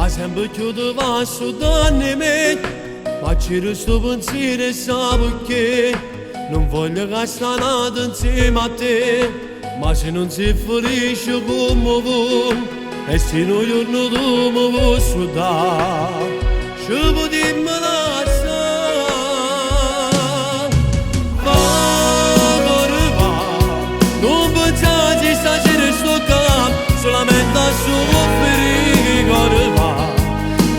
sempre chiudo vaso d'anime, ma ci resto pensiero e sapevo che non voglio gastare nada insieme a te, ma se non sei felice come vuoi, e se non giorno tu mi posso dare, ci può dirmi lascia, va, va, non pensare stasera sto qua, solamente a soffrire, va,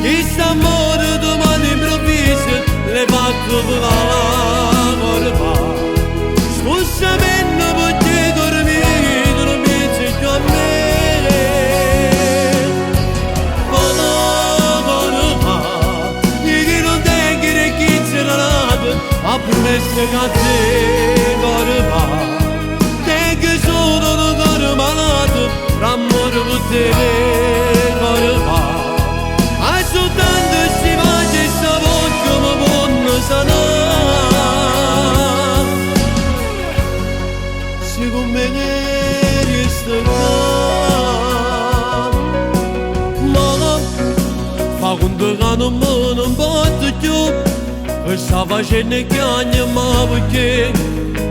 chissà amore domani improvviso, le faccio volare, va, scusami perché dormi più a me. Ha promesso che a te va, te che sono un cuore malato, l'amore per te va, a soltanto si mangia e sa voce ma buona sanare, se con me ne resta ma fa conto che non posso più. Questa facendo chiagna ma perché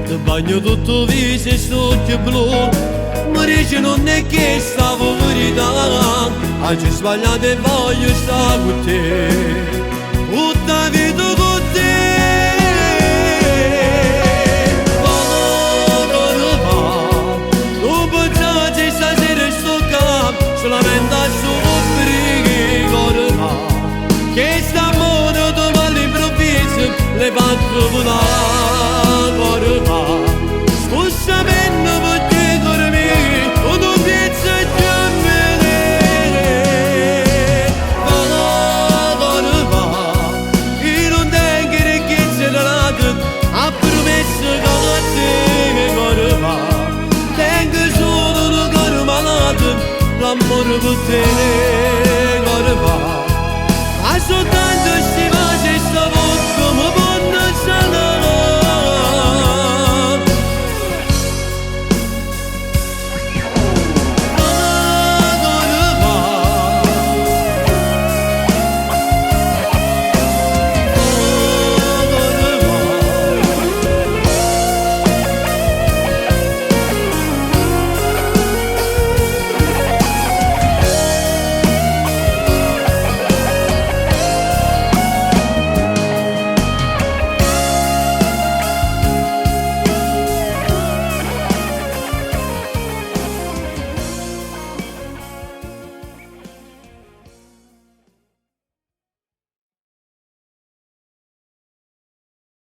ti bagno tutto il viso e sto blu, mi dice non è che stavo verità, hai sbagliato e voglio stare con te, tutta vita